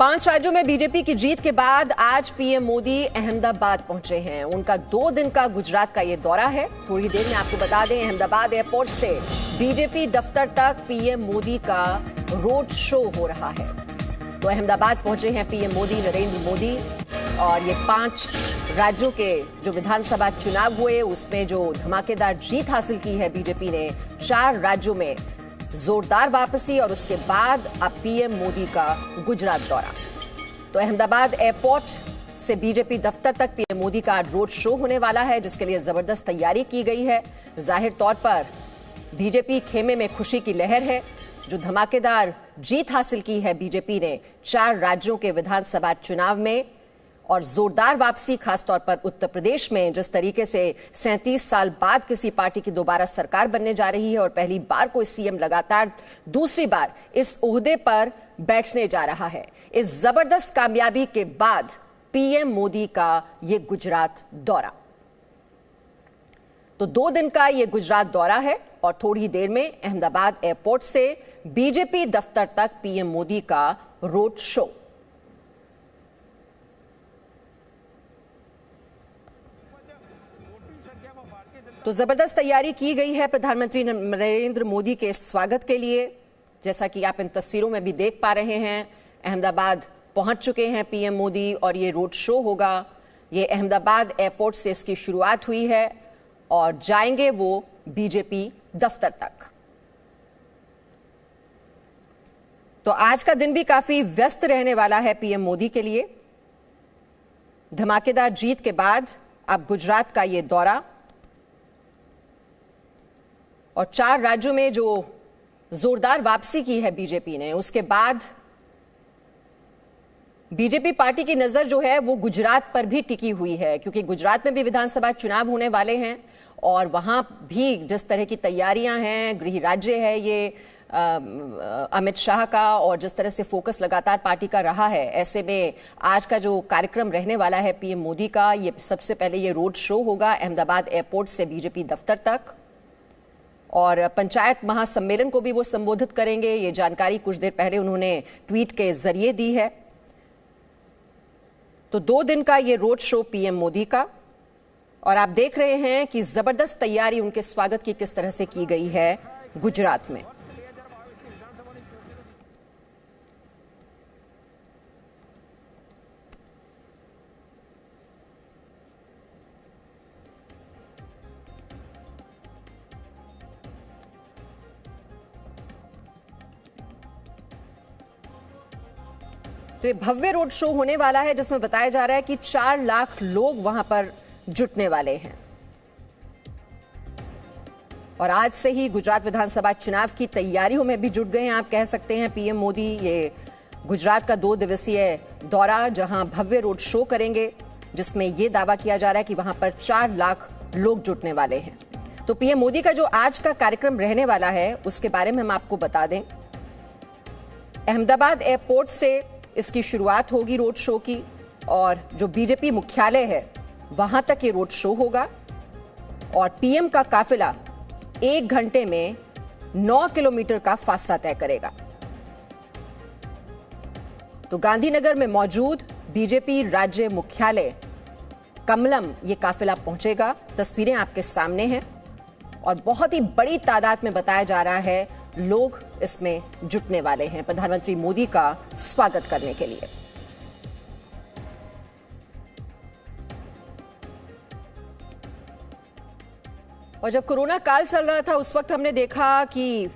5 राज्यों में बीजेपी की जीत के बाद आज पीएम मोदी अहमदाबाद पहुंचे हैं। उनका 2 दिन का गुजरात का ये दौरा है। थोड़ी देर में आपको बता दें, अहमदाबाद एयरपोर्ट से बीजेपी दफ्तर तक पीएम मोदी का रोड शो हो रहा है। तो अहमदाबाद पहुंचे हैं पीएम मोदी, नरेंद्र मोदी, और ये 5 राज्यों के जो विधानसभा चुनाव हुए उसमें जो धमाकेदार जीत हासिल की है बीजेपी ने, 4 राज्यों में जोरदार वापसी, और उसके बाद अब पीएम मोदी का गुजरात दौरा। तो अहमदाबाद एयरपोर्ट से बीजेपी दफ्तर तक पीएम मोदी का आज रोड शो होने वाला है, जिसके लिए जबरदस्त तैयारी की गई है। जाहिर तौर पर बीजेपी खेमे में खुशी की लहर है। जो धमाकेदार जीत हासिल की है बीजेपी ने 4 राज्यों के विधानसभा चुनाव में, और जोरदार वापसी खासतौर पर उत्तर प्रदेश में, जिस तरीके से 37 साल बाद किसी पार्टी की दोबारा सरकार बनने जा रही है और पहली बार कोई सीएम लगातार दूसरी बार इस ओहदे पर बैठने जा रहा है। इस जबरदस्त कामयाबी के बाद पीएम मोदी का यह गुजरात दौरा, तो 2 दिन का यह गुजरात दौरा है, और थोड़ी देर में अहमदाबाद एयरपोर्ट से बीजेपी दफ्तर तक पीएम मोदी का रोड शो। तो जबरदस्त तैयारी की गई है प्रधानमंत्री नरेंद्र मोदी के स्वागत के लिए। जैसा कि आप इन तस्वीरों में भी देख पा रहे हैं, अहमदाबाद पहुंच चुके हैं पीएम मोदी, और ये रोड शो होगा। ये अहमदाबाद एयरपोर्ट से इसकी शुरुआत हुई है और जाएंगे वो बीजेपी दफ्तर तक। तो आज का दिन भी काफी व्यस्त रहने वाला है पीएम मोदी के लिए। धमाकेदार जीत के बाद अब गुजरात का ये दौरा, और 4 राज्यों में जो जोरदार वापसी की है बीजेपी ने, उसके बाद बीजेपी पार्टी की नजर जो है वो गुजरात पर भी टिकी हुई है, क्योंकि गुजरात में भी विधानसभा चुनाव होने वाले हैं, और वहां भी जिस तरह की तैयारियां हैं, गृह राज्य है ये अमित शाह का, और जिस तरह से फोकस लगातार पार्टी का रहा है, ऐसे में आज का जो कार्यक्रम रहने वाला है पीएम मोदी का, ये सबसे पहले ये रोड शो होगा अहमदाबाद एयरपोर्ट से बीजेपी दफ्तर तक, और पंचायत महासम्मेलन को भी वो संबोधित करेंगे। ये जानकारी कुछ देर पहले उन्होंने ट्वीट के जरिए दी है। तो 2 दिन का ये रोड शो पीएम मोदी का, और आप देख रहे हैं कि जबरदस्त तैयारी उनके स्वागत की किस तरह से की गई है गुजरात में। तो ये भव्य रोड शो होने वाला है, जिसमें बताया जा रहा है कि 4 लाख लोग वहां पर जुटने वाले हैं, और आज से ही गुजरात विधानसभा चुनाव की तैयारियों में भी जुट गए हैं, आप कह सकते हैं पीएम मोदी। ये गुजरात का 2 दिवसीय दौरा, जहां भव्य रोड शो करेंगे, जिसमें यह दावा किया जा रहा है कि वहां पर 4 लाख लोग जुटने वाले हैं। तो पीएम मोदी का जो आज का कार्यक्रम रहने वाला है उसके बारे में हम आपको बता दें। अहमदाबाद एयरपोर्ट से इसकी शुरुआत होगी रोड शो की, और जो बीजेपी मुख्यालय है वहां तक ये रोड शो होगा, और पीएम का काफिला 1 घंटे में 9 किलोमीटर का फासला तय करेगा। तो गांधीनगर में मौजूद बीजेपी राज्य मुख्यालय कमलम ये काफिला पहुंचेगा। तस्वीरें आपके सामने हैं, और बहुत ही बड़ी तादाद में बताया जा रहा है लोग इसमें जुटने वाले हैं प्रधानमंत्री मोदी का स्वागत करने के लिए। और जब कोरोना काल चल रहा था उस वक्त हमने देखा कि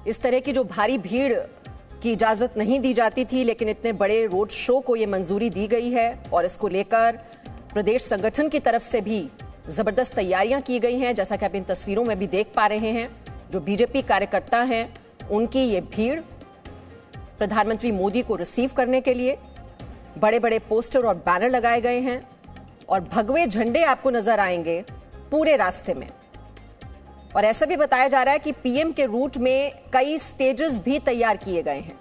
इस तरह की जो भारी भीड़ की इजाजत नहीं दी जाती थी, लेकिन इतने बड़े रोड शो को ये मंजूरी दी गई है, और इसको लेकर प्रदेश संगठन की तरफ से भी जबरदस्त तैयारियां की गई हैं। जैसा कि आप इन तस्वीरों में भी देख पा रहे हैं, जो बीजेपी कार्यकर्ता हैं उनकी ये भीड़ प्रधानमंत्री मोदी को रिसीव करने के लिए, बड़े बड़े पोस्टर और बैनर लगाए गए हैं, और भगवे झंडे आपको नजर आएंगे पूरे रास्ते में। और ऐसा भी बताया जा रहा है कि पीएम के रूट में कई स्टेजेस भी तैयार किए गए हैं।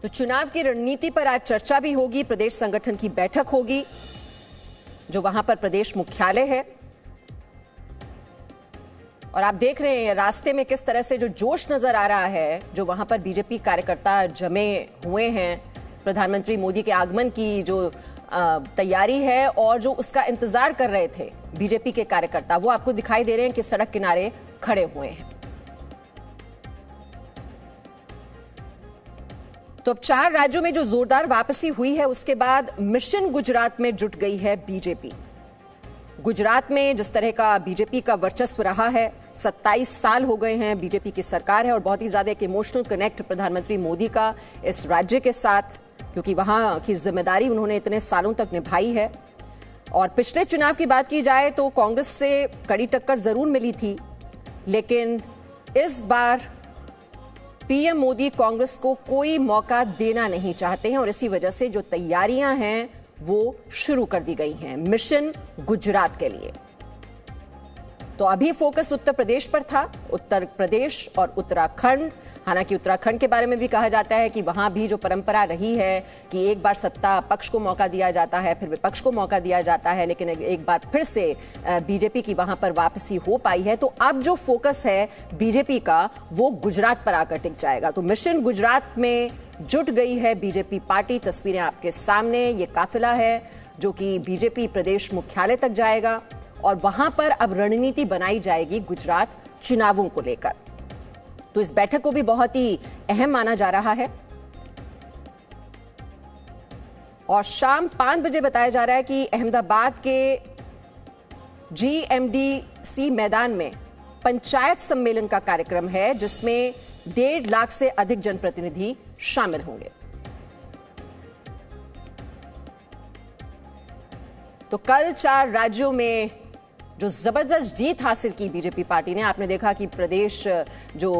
तो चुनाव की रणनीति पर आज चर्चा भी होगी। प्रदेश संगठन की बैठक होगी जो वहां पर प्रदेश मुख्यालय है, और आप देख रहे हैं रास्ते में किस तरह से जो जोश नजर आ रहा है, जो वहां पर बीजेपी कार्यकर्ता जमे हुए हैं, प्रधानमंत्री मोदी के आगमन की जो तैयारी है और जो उसका इंतजार कर रहे थे बीजेपी के कार्यकर्ता, वो आपको दिखाई दे रहे हैं कि सड़क किनारे खड़े हुए हैं। तो अब 4 राज्यों में जो जोरदार वापसी हुई है, उसके बाद मिशन गुजरात में जुट गई है बीजेपी। गुजरात में जिस तरह का बीजेपी का वर्चस्व रहा है, 27 साल हो गए हैं बीजेपी की सरकार है और बहुत ही ज्यादा एक इमोशनल कनेक्ट प्रधानमंत्री मोदी का इस राज्य के साथ, क्योंकि वहां की जिम्मेदारी उन्होंने इतने सालों तक निभाई है। और पिछले चुनाव की बात की जाए तो कांग्रेस से कड़ी टक्कर जरूर मिली थी, लेकिन इस बार पीएम मोदी कांग्रेस को कोई मौका देना नहीं चाहते हैं और इसी वजह से जो तैयारियां हैं वो शुरू कर दी गई हैं मिशन गुजरात के लिए। तो अभी फोकस उत्तर प्रदेश पर था, उत्तर प्रदेश और उत्तराखंड। हालांकि उत्तराखंड के बारे में भी कहा जाता है कि वहां भी जो परंपरा रही है कि एक बार सत्ता पक्ष को मौका दिया जाता है, फिर विपक्ष को मौका दिया जाता है, लेकिन एक बार फिर से बीजेपी की वहां पर वापसी हो पाई है। तो अब जो फोकस है बीजेपी का वो गुजरात पर आकर टिक जाएगा। तो मिशन गुजरात में जुट गई है बीजेपी पार्टी। तस्वीरें आपके सामने, ये काफिला है जो कि बीजेपी प्रदेश मुख्यालय तक जाएगा और वहां पर अब रणनीति बनाई जाएगी गुजरात चुनावों को लेकर। तो इस बैठक को भी बहुत ही अहम माना जा रहा है और शाम 5 बजे बताया जा रहा है कि अहमदाबाद के GMDC मैदान में पंचायत सम्मेलन का कार्यक्रम है, जिसमें 1.5 लाख से अधिक जनप्रतिनिधि शामिल होंगे। तो कल 4 राज्यों में जो जबरदस्त जीत हासिल की बीजेपी पार्टी ने, आपने देखा कि प्रदेश जो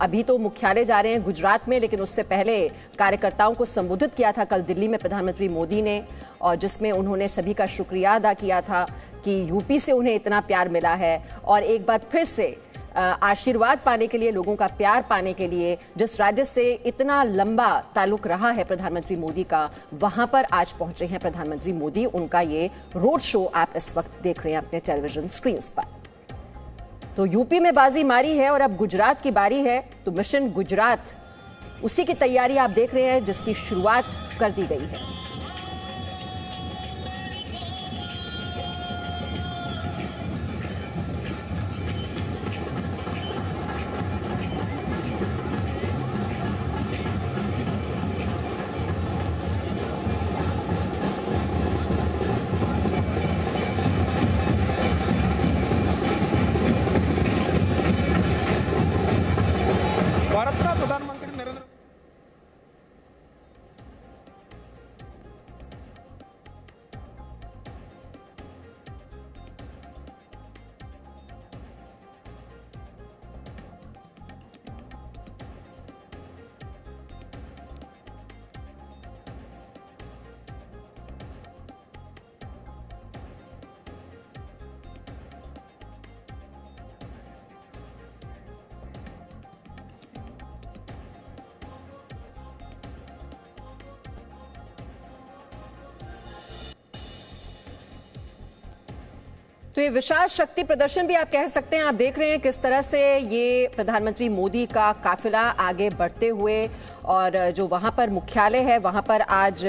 अभी तो मुख्यालय जा रहे हैं गुजरात में, लेकिन उससे पहले कार्यकर्ताओं को संबोधित किया था कल दिल्ली में प्रधानमंत्री मोदी ने, और जिसमें उन्होंने सभी का शुक्रिया अदा किया था कि यूपी से उन्हें इतना प्यार मिला है और एक बार फिर से आशीर्वाद पाने के लिए, लोगों का प्यार पाने के लिए, जिस राज्य से इतना लंबा ताल्लुक रहा है प्रधानमंत्री मोदी का, वहां पर आज पहुंचे हैं प्रधानमंत्री मोदी। उनका ये रोड शो आप इस वक्त देख रहे हैं अपने टेलीविजन स्क्रीन पर। तो यूपी में बाजी मारी है और अब गुजरात की बारी है। तो मिशन गुजरात, उसी की तैयारी आप देख रहे हैं जिसकी शुरुआत कर दी गई है। प्रधानमंत्री नरेंद्र तो ये विशाल शक्ति प्रदर्शन भी आप कह सकते हैं। आप देख रहे हैं किस तरह से ये प्रधानमंत्री मोदी का काफिला आगे बढ़ते हुए, और जो वहां पर मुख्यालय है वहां पर आज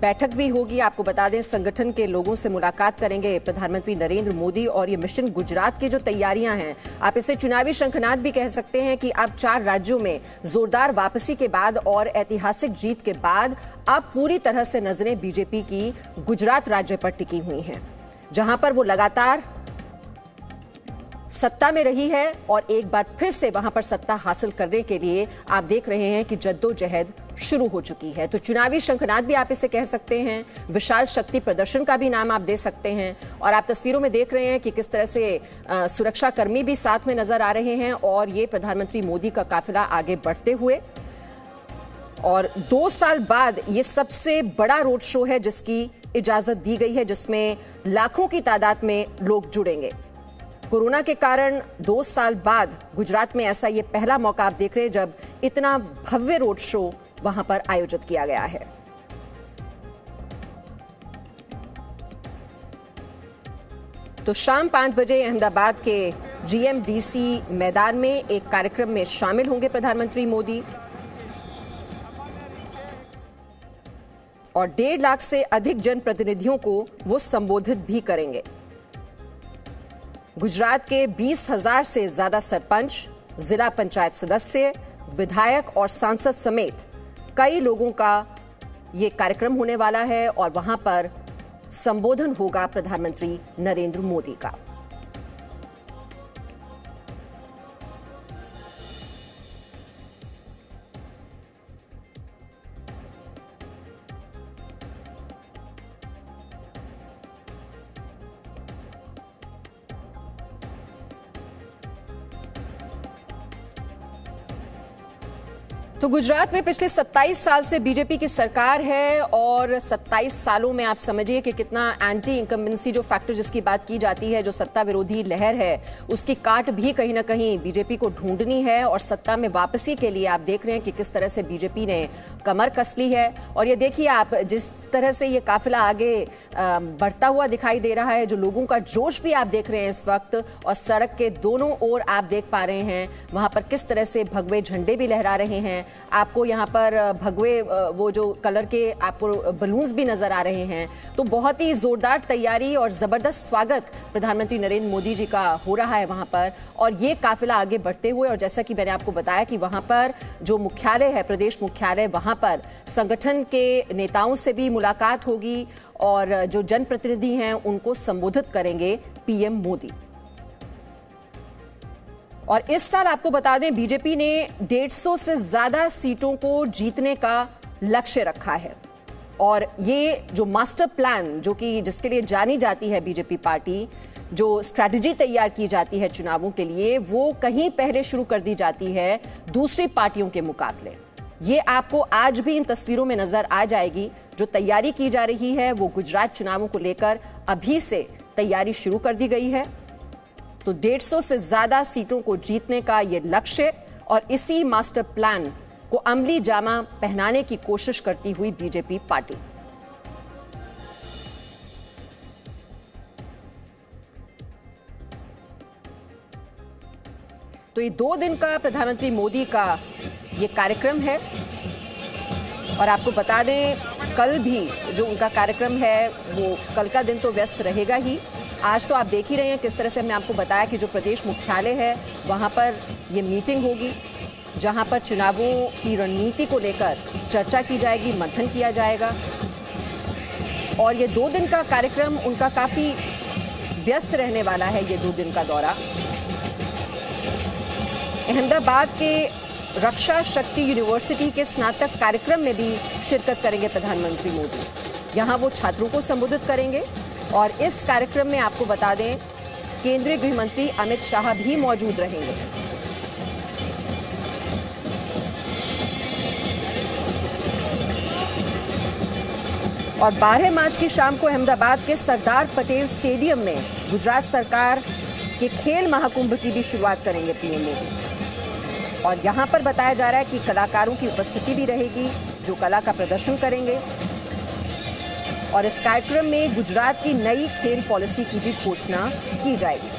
बैठक भी होगी। आपको बता दें, संगठन के लोगों से मुलाकात करेंगे प्रधानमंत्री नरेंद्र मोदी। और ये मिशन गुजरात की जो तैयारियां हैं, आप इसे चुनावी शंखनाद भी कह सकते हैं कि अब 4 राज्यों में जोरदार वापसी के बाद और ऐतिहासिक जीत के बाद अब पूरी तरह से नजरें बीजेपी की गुजरात राज्य पर टिकी हुई हैं, जहां पर वो लगातार सत्ता में रही है और एक बार फिर से वहां पर सत्ता हासिल करने के लिए आप देख रहे हैं कि जद्दोजहद शुरू हो चुकी है। तो चुनावी शंखनाद भी आप इसे कह सकते हैं, विशाल शक्ति प्रदर्शन का भी नाम आप दे सकते हैं। और आप तस्वीरों में देख रहे हैं कि किस तरह से सुरक्षा कर्मी भी साथ में नजर आ रहे हैं और ये प्रधानमंत्री मोदी का काफिला आगे बढ़ते हुए। और 2 साल बाद ये सबसे बड़ा रोड शो है जिसकी इजाजत दी गई है, जिसमें लाखों की तादाद में लोग जुड़ेंगे। कोरोना के कारण 2 साल बाद गुजरात में ऐसा ये पहला मौका आप देख रहे हैं जब इतना भव्य रोड शो वहां पर आयोजित किया गया है। तो शाम 5 बजे अहमदाबाद के जीएमडीसी मैदान में एक कार्यक्रम में शामिल होंगे प्रधानमंत्री मोदी और 1.5 लाख से अधिक जनप्रतिनिधियों को वो संबोधित भी करेंगे। गुजरात के 20,000 से ज्यादा सरपंच, जिला पंचायत सदस्य, विधायक और सांसद समेत कई लोगों का ये कार्यक्रम होने वाला है और वहां पर संबोधन होगा प्रधानमंत्री नरेंद्र मोदी का। तो गुजरात में पिछले 27 साल से बीजेपी की सरकार है और 27 सालों में आप समझिए कि कितना एंटी इनकम्बेंसी जो फैक्टर जिसकी बात की जाती है, जो सत्ता विरोधी लहर है, उसकी काट भी कहीं ना कहीं बीजेपी को ढूंढनी है और सत्ता में वापसी के लिए आप देख रहे हैं कि किस तरह से बीजेपी ने कमर कस ली है। और ये देखिए आप जिस तरह से ये काफिला आगे बढ़ता हुआ दिखाई दे रहा है, जो लोगों का जोश भी आप देख रहे हैं इस वक्त, और सड़क के दोनों ओर आप देख पा रहे हैं वहां पर किस तरह से भगवे झंडे भी लहरा रहे हैं। आपको यहाँ पर भगवे वो जो कलर के आपको बलून्स भी नजर आ रहे हैं। तो बहुत ही जोरदार तैयारी और जबरदस्त स्वागत प्रधानमंत्री नरेंद्र मोदी जी का हो रहा है वहां पर। और ये काफिला आगे बढ़ते हुए, और जैसा कि मैंने आपको बताया कि वहां पर जो मुख्यालय है, प्रदेश मुख्यालय, वहां पर संगठन के नेताओं से भी मुलाकात होगी और जो जनप्रतिनिधि हैं उनको संबोधित करेंगे पीएम मोदी। और इस साल आपको बता दें बीजेपी ने 150 से ज्यादा सीटों को जीतने का लक्ष्य रखा है। और ये जो मास्टर प्लान जो कि जिसके लिए जानी जाती है बीजेपी पार्टी, जो स्ट्रैटेजी तैयार की जाती है चुनावों के लिए, वो कहीं पहले शुरू कर दी जाती है दूसरी पार्टियों के मुकाबले। ये आपको आज भी इन तस्वीरों में नजर आ जाएगी। जो तैयारी की जा रही है वो गुजरात चुनावों को लेकर अभी से तैयारी शुरू कर दी गई है। तो 150 से ज्यादा सीटों को जीतने का यह लक्ष्य और इसी मास्टर प्लान को अमली जामा पहनाने की कोशिश करती हुई बीजेपी पार्टी। तो ये 2 दिन का प्रधानमंत्री मोदी का ये कार्यक्रम है। और आपको बता दें कल भी जो उनका कार्यक्रम है वो कल का दिन तो व्यस्त रहेगा ही। आज तो आप देख ही रहे हैं किस तरह से हमने आपको बताया कि जो प्रदेश मुख्यालय है वहां पर ये मीटिंग होगी, जहां पर चुनावों की रणनीति को लेकर चर्चा की जाएगी, मंथन किया जाएगा। और ये 2 दिन का कार्यक्रम उनका काफी व्यस्त रहने वाला है। ये 2 दिन का दौरा अहमदाबाद के रक्षा शक्ति यूनिवर्सिटी के स्नातक कार्यक्रम में भी शिरकत करेंगे प्रधानमंत्री मोदी। यहां वो छात्रों को संबोधित करेंगे और इस कार्यक्रम में आपको बता दें केंद्रीय गृह मंत्री अमित शाह भी मौजूद रहेंगे। और 12 मार्च की शाम को अहमदाबाद के सरदार पटेल स्टेडियम में गुजरात सरकार के खेल महाकुंभ की भी शुरुआत करेंगे पीएम मोदी। और यहां पर बताया जा रहा है कि कलाकारों की उपस्थिति भी रहेगी जो कला का प्रदर्शन करेंगे। और इस कार्यक्रम में गुजरात की नई खेल पॉलिसी की भी घोषणा की जाएगी।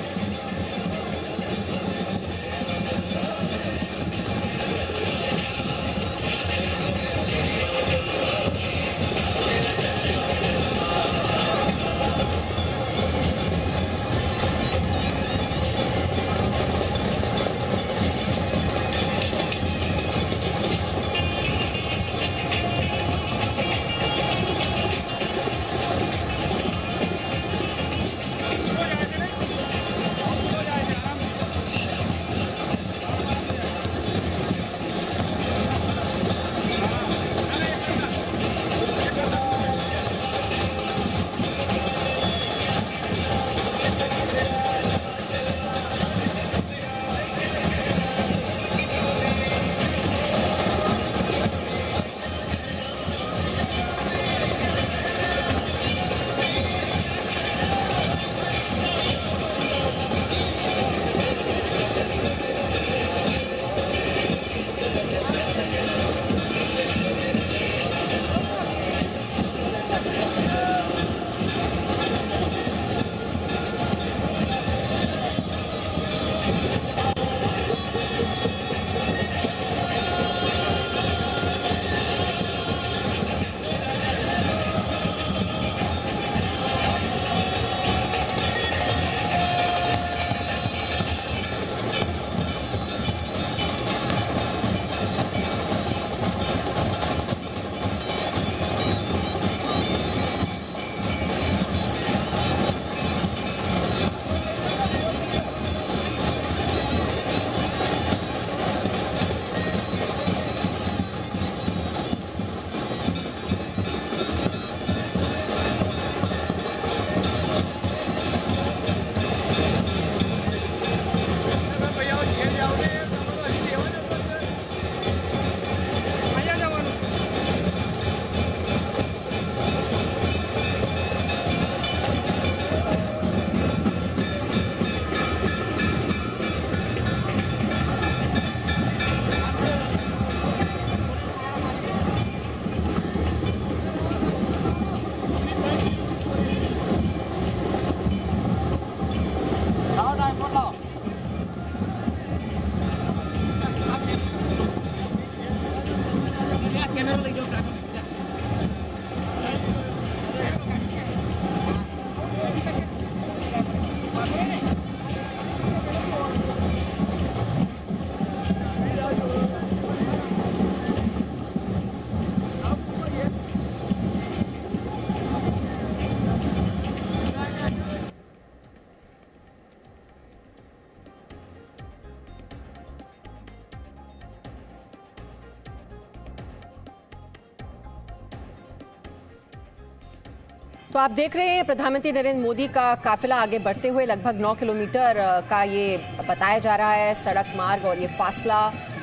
तो आप देख रहे हैं प्रधानमंत्री नरेंद्र मोदी का काफिला आगे बढ़ते हुए लगभग 9 किलोमीटर का ये बताया जा रहा है सड़क मार्ग और ये फासला,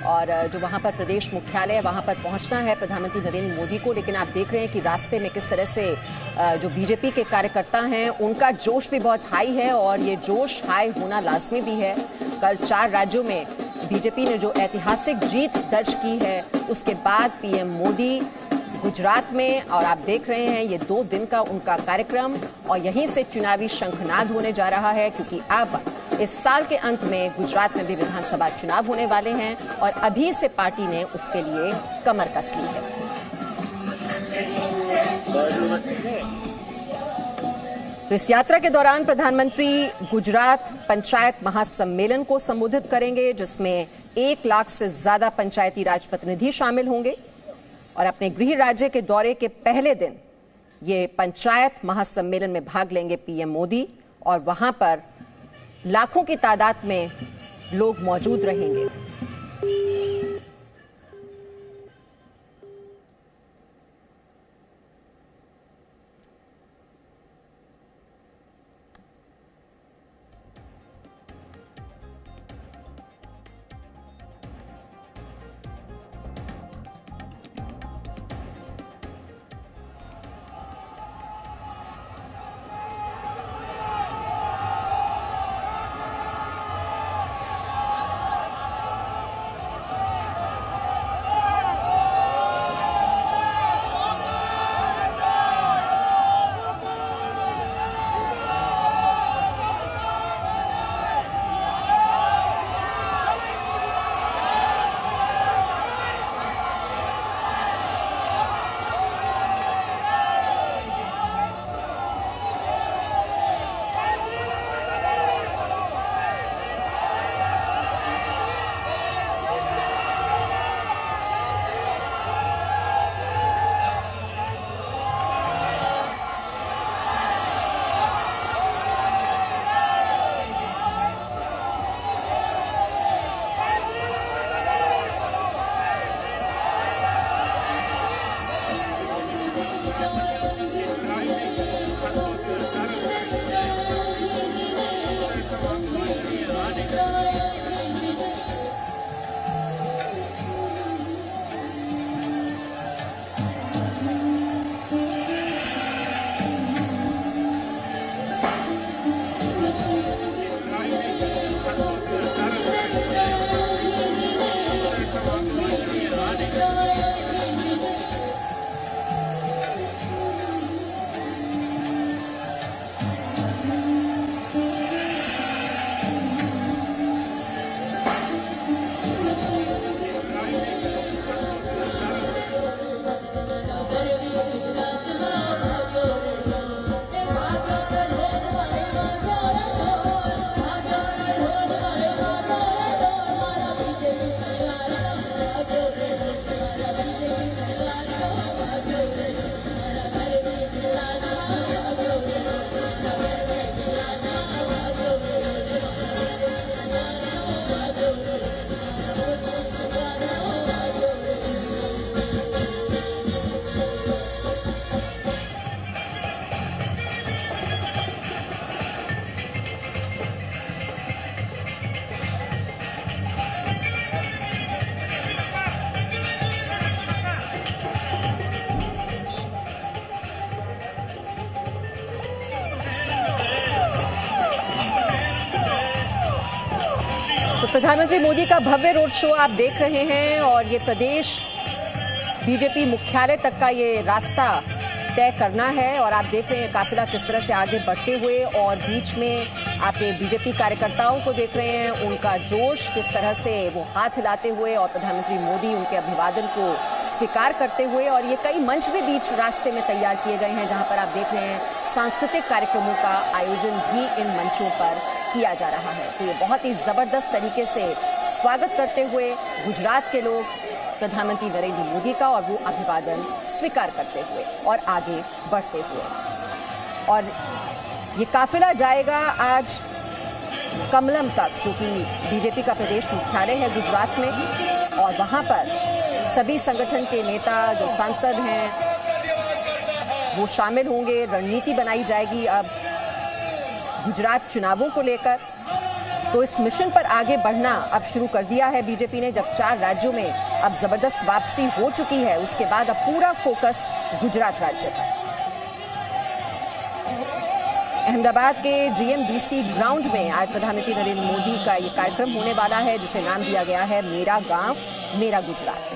और जो वहां पर प्रदेश मुख्यालय है वहां पर पहुंचना है प्रधानमंत्री नरेंद्र मोदी को। लेकिन आप देख रहे हैं कि रास्ते में किस तरह से जो बीजेपी के कार्यकर्ता हैं उनका जोश भी बहुत हाई है, और ये जोश हाई होना लाजमी भी है। कल 4 राज्यों में बीजेपी ने जो ऐतिहासिक जीत दर्ज की है, उसके बाद पीएम मोदी गुजरात में, और आप देख रहे हैं ये 2 दिन का उनका कार्यक्रम, और यहीं से चुनावी शंखनाद होने जा रहा है, क्योंकि अब इस साल के अंत में गुजरात में भी विधानसभा चुनाव होने वाले हैं और अभी से पार्टी ने उसके लिए कमर कस ली है। तो इस यात्रा के दौरान प्रधानमंत्री गुजरात पंचायत महासम्मेलन को संबोधित करेंगे, जिसमें 1 लाख से ज्यादा पंचायती राज प्रतिनिधि शामिल होंगे। और अपने गृह राज्य के दौरे के पहले दिन ये पंचायत महासम्मेलन में भाग लेंगे पीएम मोदी, और वहां पर लाखों की तादाद में लोग मौजूद रहेंगे। तो प्रधानमंत्री मोदी का भव्य रोड शो आप देख रहे हैं, और ये प्रदेश बीजेपी मुख्यालय तक का ये रास्ता तय करना है। और आप देख रहे हैं काफिला किस तरह से आगे बढ़ते हुए, और बीच में आप ये बीजेपी कार्यकर्ताओं को देख रहे हैं, उनका जोश किस तरह से वो हाथ हिलाते हुए, और प्रधानमंत्री मोदी उनके अभिवादन को स्वीकार करते हुए। और ये कई मंच भी बीच रास्ते में तैयार किए गए हैं, जहां पर आप देख रहे हैं सांस्कृतिक कार्यक्रमों का आयोजन भी इन मंचों पर किया जा रहा है। तो ये बहुत ही जबरदस्त तरीके से स्वागत करते हुए गुजरात के लोग प्रधानमंत्री नरेंद्र मोदी का, और वो अभिवादन स्वीकार करते हुए और आगे बढ़ते हुए। और ये काफिला जाएगा आज कमलम तक, जो कि बीजेपी का प्रदेश मुख्यालय है गुजरात में, और वहां पर सभी संगठन के नेता, जो सांसद हैं, वो शामिल होंगे। रणनीति बनाई जाएगी अब गुजरात चुनावों को लेकर। तो इस मिशन पर आगे बढ़ना अब शुरू कर दिया है बीजेपी ने। जब 4 राज्यों में अब जबरदस्त वापसी हो चुकी है, उसके बाद अब पूरा फोकस गुजरात राज्य पर। अहमदाबाद के GMDC ग्राउंड में आज प्रधानमंत्री नरेंद्र मोदी का ये कार्यक्रम होने वाला है, जिसे नाम दिया गया है मेरा गांव मेरा गुजरात।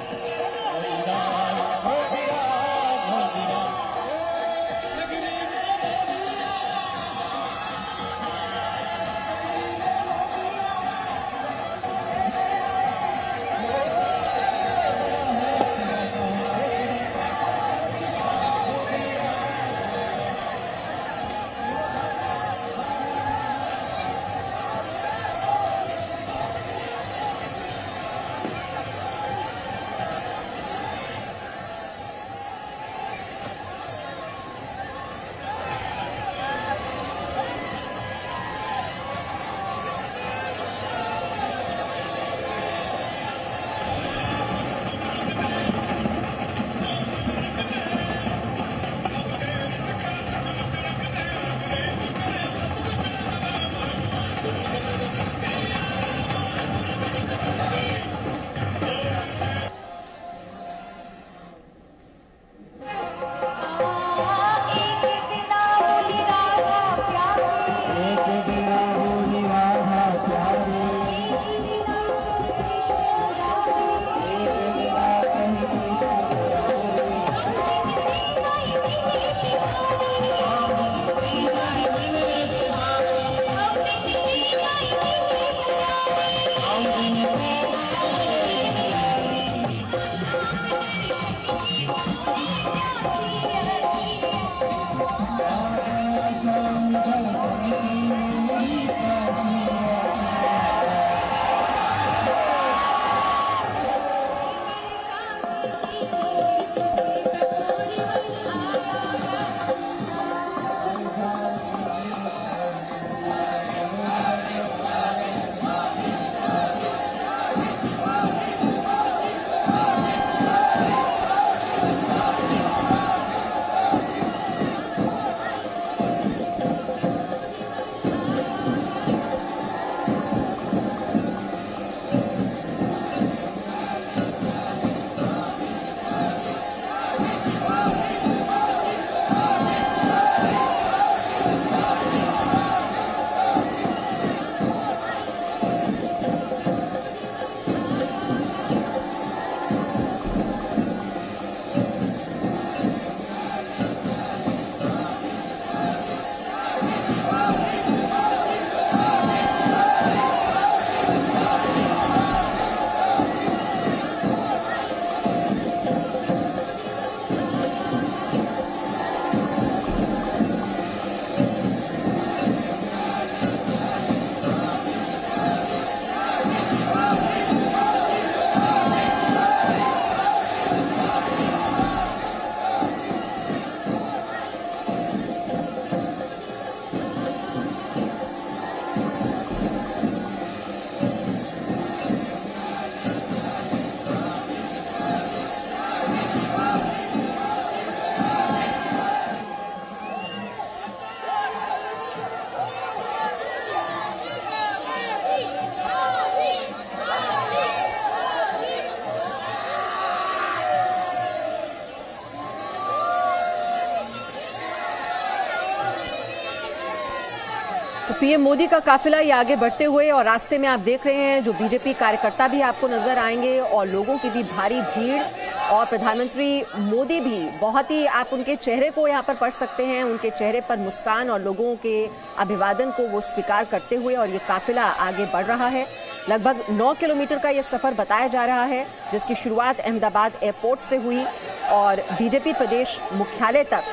तो पीएम मोदी का काफिला ये आगे बढ़ते हुए और रास्ते में आप देख रहे हैं जो बीजेपी कार्यकर्ता भी आपको नजर आएंगे और लोगों की भी भारी भीड़ और प्रधानमंत्री मोदी भी बहुत ही आप उनके चेहरे को यहाँ पर पढ़ सकते हैं, उनके चेहरे पर मुस्कान और लोगों के अभिवादन को वो स्वीकार करते हुए और ये काफिला आगे बढ़ रहा है। लगभग 9 किलोमीटर का ये सफर बताया जा रहा है जिसकी शुरुआत अहमदाबाद एयरपोर्ट से हुई और बीजेपी प्रदेश मुख्यालय तक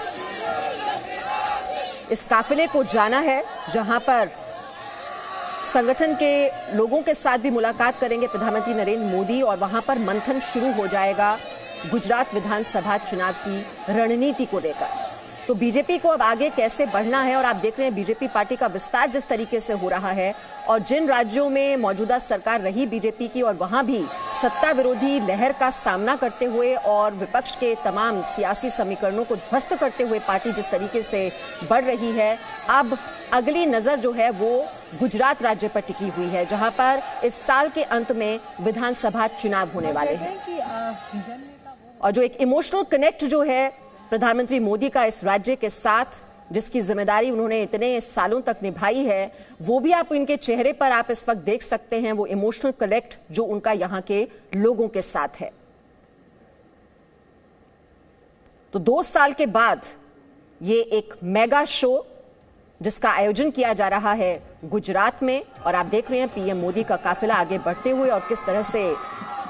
इस काफिले को जाना है, जहां पर संगठन के लोगों के साथ भी मुलाकात करेंगे प्रधानमंत्री नरेंद्र मोदी और वहां पर मंथन शुरू हो जाएगा गुजरात विधानसभा चुनाव की रणनीति को लेकर। तो बीजेपी को अब आगे कैसे बढ़ना है, और आप देख रहे हैं बीजेपी पार्टी का विस्तार जिस तरीके से हो रहा है, और जिन राज्यों में मौजूदा सरकार रही बीजेपी की और वहां भी सत्ता विरोधी लहर का सामना करते हुए और विपक्ष के तमाम सियासी समीकरणों को ध्वस्त करते हुए पार्टी जिस तरीके से बढ़ रही है, अब अगली नजर जो है वो गुजरात राज्य पर टिकी हुई है, जहां पर इस साल के अंत में विधानसभा चुनाव होने वाले हैं। और जो एक इमोशनल कनेक्ट जो है प्रधानमंत्री मोदी का इस राज्य के साथ, जिसकी जिम्मेदारी उन्होंने इतने सालों तक निभाई है, वो भी आप इनके चेहरे पर आप इस वक्त देख सकते हैं, वो इमोशनल कनेक्ट जो उनका यहाँ के लोगों के साथ है। तो 2 साल के बाद ये एक मेगा शो जिसका आयोजन किया जा रहा है गुजरात में, और आप देख रहे हैं पीएम मोदी का काफिला आगे बढ़ते हुए और किस तरह से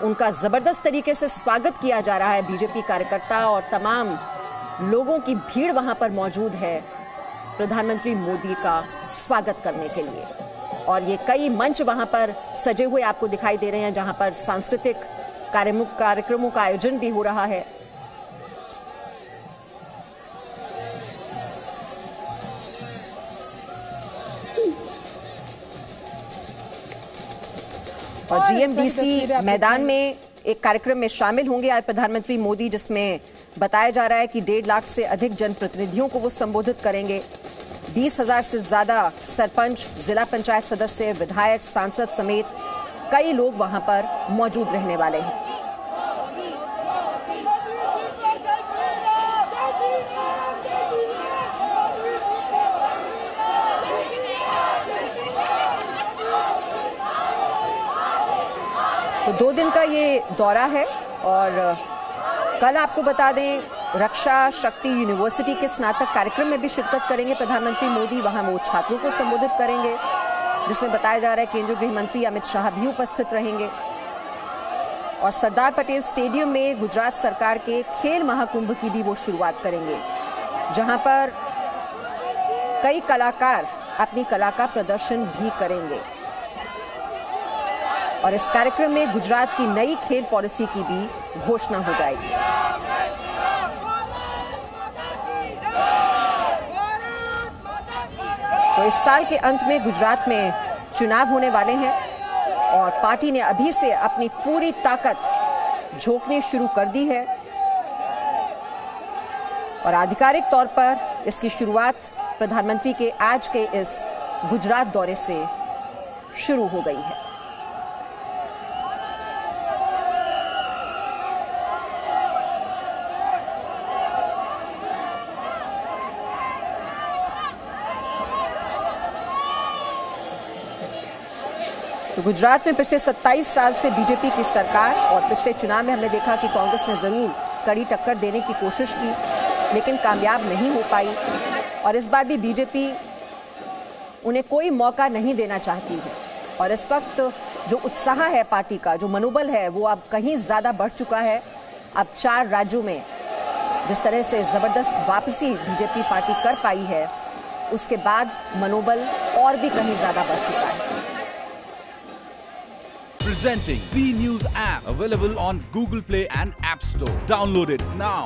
उनका जबरदस्त तरीके से स्वागत किया जा रहा है। बीजेपी कार्यकर्ता और तमाम लोगों की भीड़ वहां पर मौजूद है प्रधानमंत्री मोदी का स्वागत करने के लिए, और ये कई मंच वहां पर सजे हुए आपको दिखाई दे रहे हैं, जहां पर सांस्कृतिक कार्यक्रमों का आयोजन भी हो रहा है। और जीएमडीसी मैदान में एक कार्यक्रम में शामिल होंगे आज प्रधानमंत्री मोदी, जिसमें बताया जा रहा है कि 1.5 लाख से अधिक जनप्रतिनिधियों को वो संबोधित करेंगे। 20,000 से ज्यादा सरपंच, जिला पंचायत सदस्य, विधायक, सांसद समेत कई लोग वहां पर मौजूद रहने वाले हैं। तो 2 दिन का ये दौरा है, और कल आपको बता दें रक्षा शक्ति यूनिवर्सिटी के स्नातक कार्यक्रम में भी शिरकत करेंगे प्रधानमंत्री मोदी। वहां वो छात्रों को संबोधित करेंगे, जिसमें बताया जा रहा है केंद्रीय गृह मंत्री अमित शाह भी उपस्थित रहेंगे। और सरदार पटेल स्टेडियम में गुजरात सरकार के खेल महाकुंभ की भी वो शुरुआत करेंगे, जहां पर कई कलाकार अपनी कला का प्रदर्शन भी करेंगे। और इस कार्यक्रम में गुजरात की नई खेल पॉलिसी की भी घोषणा हो जाएगी। तो इस साल के अंत में गुजरात में चुनाव होने वाले हैं, और पार्टी ने अभी से अपनी पूरी ताकत झोंकनी शुरू कर दी है, और आधिकारिक तौर पर इसकी शुरुआत प्रधानमंत्री के आज के इस गुजरात दौरे से शुरू हो गई है। तो गुजरात में पिछले 27 साल से बीजेपी की सरकार, और पिछले चुनाव में हमने देखा कि कांग्रेस ने जरूर कड़ी टक्कर देने की कोशिश की, लेकिन कामयाब नहीं हो पाई। और इस बार भी बीजेपी उन्हें कोई मौका नहीं देना चाहती है, और इस वक्त जो उत्साह है पार्टी का, जो मनोबल है, वो अब कहीं ज्यादा बढ़ चुका है। अब 4 राज्यों में जिस तरह से जबरदस्त वापसी बीजेपी पार्टी कर पाई है, उसके बाद मनोबल और भी कहीं ज्यादा बढ़ चुका है। Presenting V News app, available on Google Play and App Store. Download it now.